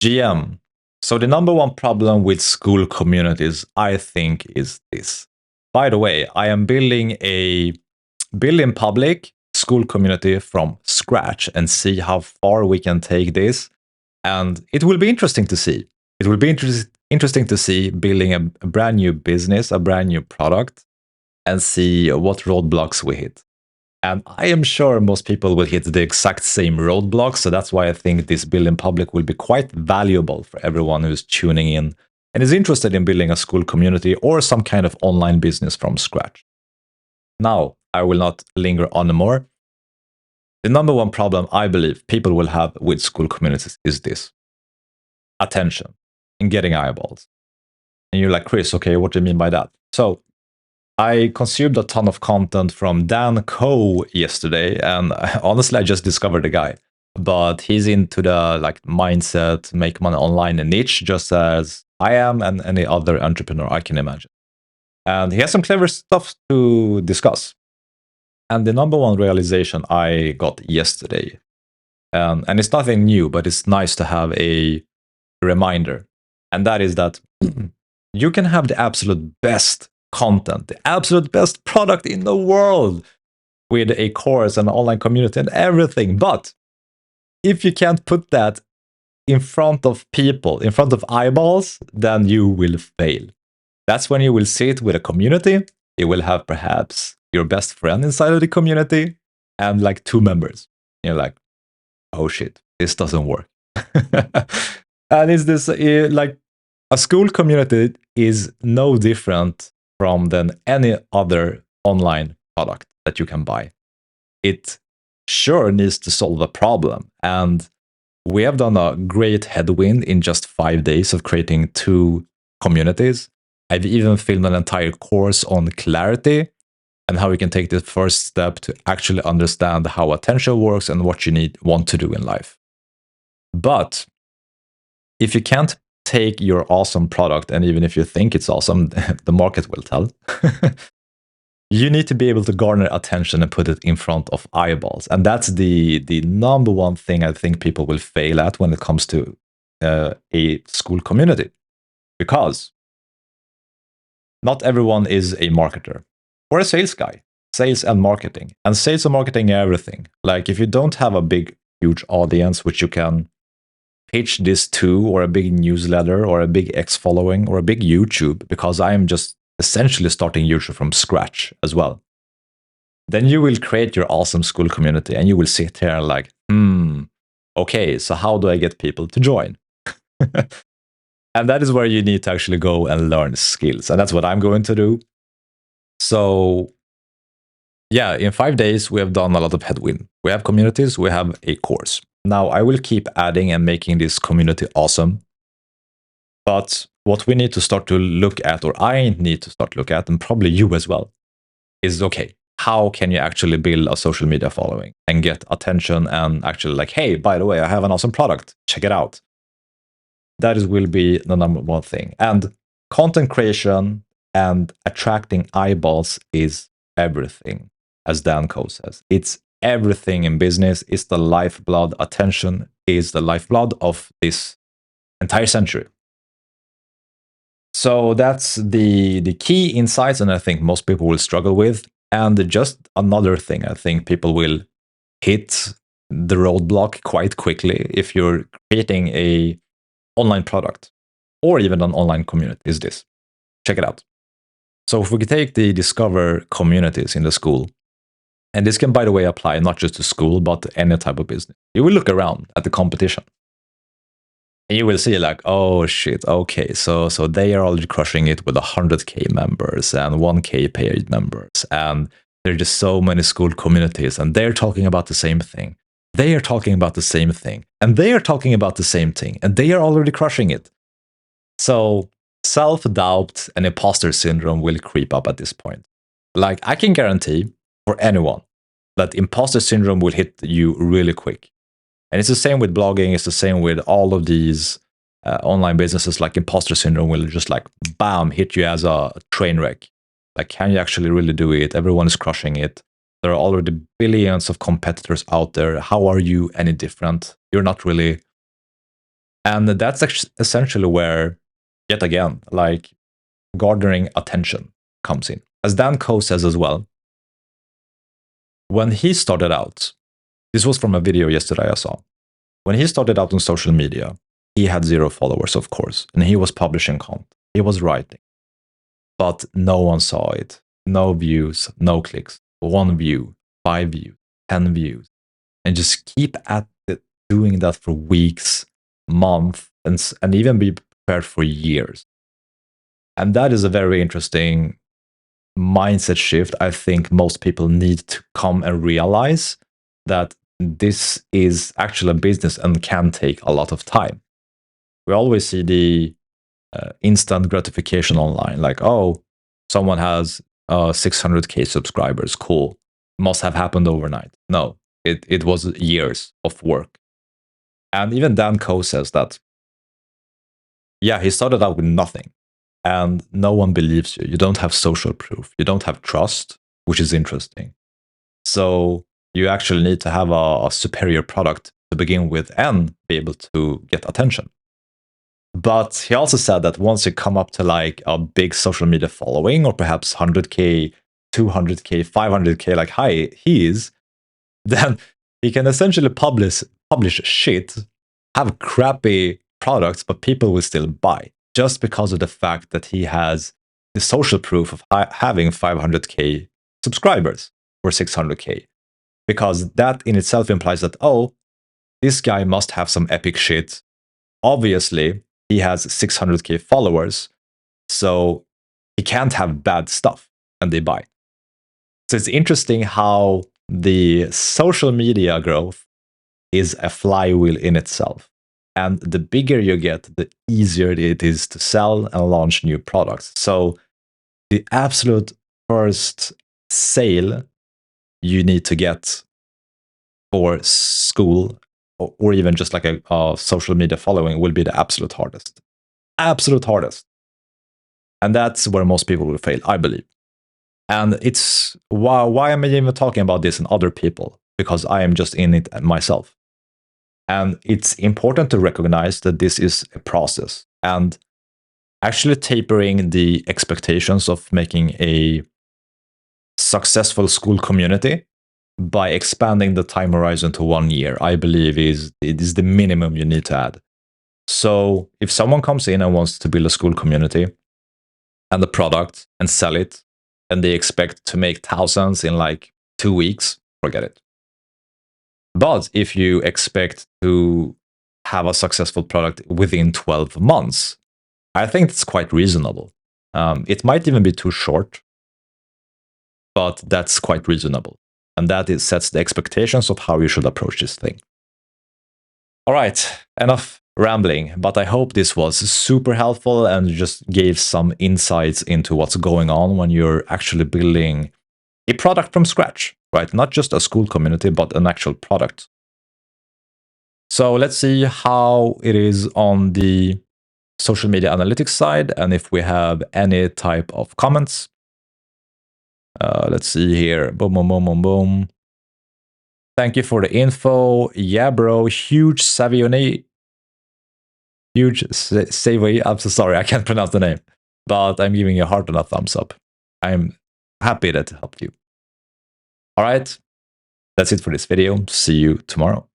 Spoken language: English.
GM. So the number one problem with school communities, I think, is this. By the way, I am building a building public school community from scratch and see how far we can take this. And it will be interesting to see. It will be interesting to see building a brand new business, a brand new product, and see what roadblocks we hit. And I am sure most people will hit the exact same roadblocks. So that's why I think this build in public will be quite valuable for everyone who's tuning in and is interested in building a school community or some kind of online business from scratch. Now, I will not linger on more. The number one problem I believe people will have with school communities is this: attention and getting eyeballs. And you're like, Chris, okay, what do you mean by that? So I consumed a ton of content from Dan Coe yesterday, and honestly, I just discovered the guy. But he's into the like mindset, make money online niche, just as I am and any other entrepreneur I can imagine. And he has some clever stuff to discuss. And the number one realization I got yesterday, and it's nothing new, but it's nice to have a reminder, and that is that you can have the absolute best content, the absolute best product in the world with a course and online community and everything. But if you can't put that in front of people, in front of eyeballs, then you will fail. That's when you will sit with a community. You will have perhaps your best friend inside of the community and like 2 members. You're like, oh shit, this doesn't work. And is this like a school community is no different from than any other online product that you can buy. It sure needs to solve a problem. And we have done a great headwind in just 5 days of creating 2 communities. I've even filmed an entire course on clarity and how you can take the first step to actually understand how attention works and what you want to do in life. But if you can't take your awesome product, and even if you think it's awesome, the market will tell. You need to be able to garner attention and put it in front of eyeballs. And that's the number one thing I think people will fail at when it comes to a school community. Because not everyone is a marketer or a sales guy. Sales and marketing. And sales and marketing are everything. Like if you don't have a big, huge audience, which you can pitch this to, or a big newsletter, or a big X following, or a big YouTube, because I am just essentially starting YouTube from scratch as well. Then you will create your awesome school community and you will sit here like, okay, so how do I get people to join? And that is where you need to actually go and learn skills. And that's what I'm going to do. So yeah, in 5 days, we have done a lot of headwind. We have communities, we have a course. Now, I will keep adding and making this community awesome. But what we need to start to look at, or I need to start to look at, and probably you as well, is okay, how can you actually build a social media following and get attention and actually like, hey, by the way, I have an awesome product. Check it out. That will be the number one thing. And content creation and attracting eyeballs is everything, as Dan Coe says. It's everything in business. It's the lifeblood. Attention is the lifeblood of this entire century. So that's the key insights, and I think most people will struggle with. And just another thing, I think people will hit the roadblock quite quickly if you're creating a online product or even an online community is this. Check it out. So if we could take the Discover communities in the school, and this can, by the way, apply not just to school, but to any type of business. You will look around at the competition. And you will see like, oh shit, okay, so they are already crushing it with 100K members and 1K paid members. And there are just so many school communities, and they're talking about the same thing. They are talking about the same thing. And they are talking about the same thing. And they are already crushing it. So self-doubt and imposter syndrome will creep up at this point. Like I can guarantee for anyone that imposter syndrome will hit you really quick. And it's the same with blogging. It's the same with all of these online businesses. Like imposter syndrome will just like, bam, hit you as a train wreck. Like, can you actually really do it? Everyone is crushing it. There are already billions of competitors out there. How are you any different? You're not really And that's essentially where, yet again, like garnering attention comes in. As Dan Coe says as well, when he started out, this was from a video yesterday I saw. When he started out on social media, he had 0 followers, of course, and he was publishing content. He was writing, but no one saw it. No views, no clicks. 1 view, 5 views, 10 views, and just keep at it, doing that for weeks, months, and even be prepared for years. And that is a very interesting mindset shift. I think most people need to come and realize that this is actually a business and can take a lot of time. We always see the instant gratification online, like, oh, someone has 600K subscribers, cool, must have happened overnight. No, it was years of work. And even Dan Coe says that, yeah, he started out with nothing, and no one believes you. You don't have social proof. You don't have trust, which is interesting. So you actually need to have a superior product to begin with and be able to get attention. But he also said that once you come up to like a big social media following, or perhaps 100K, 200K, 500K, like he is, then he can essentially publish shit, have crappy products, but people will still buy just because of the fact that he has the social proof of having 500K subscribers or 600K. Because that in itself implies that, oh, this guy must have some epic shit. Obviously, he has 600K followers, so he can't have bad stuff, and they buy. So it's interesting how the social media growth is a flywheel in itself. And the bigger you get, the easier it is to sell and launch new products. So the absolute first sale you need to get for Skool, or even just like a social media following, will be the absolute hardest. Absolute hardest. And that's where most people will fail, I believe. And it's why am I even talking about this and other people? Because I am just in it myself. And it's important to recognize that this is a process, and actually tapering the expectations of making a successful Skool community by expanding the time horizon to 1 year, I believe it is the minimum you need to add. So if someone comes in and wants to build a Skool community and the product and sell it, and they expect to make thousands in like 2 weeks, forget it. But if you expect to have a successful product within 12 months, I think it's quite reasonable. It might even be too short, but that's quite reasonable. And that sets the expectations of how you should approach this thing. All right, enough rambling, but I hope this was super helpful and just gave some insights into what's going on when you're actually building a product from scratch, right? Not just a Skool community, but an actual product. So let's see how it is on the social media analytics side, and if we have any type of comments. Let's see here. Boom, boom, boom, boom, boom. Thank you for the info. Yeah, bro. Huge Savione. Huge Savoi. I'm so sorry, I can't pronounce the name, but I'm giving you a heart and a thumbs up. I'm happy that helped you. All right, that's it for this video. See you tomorrow.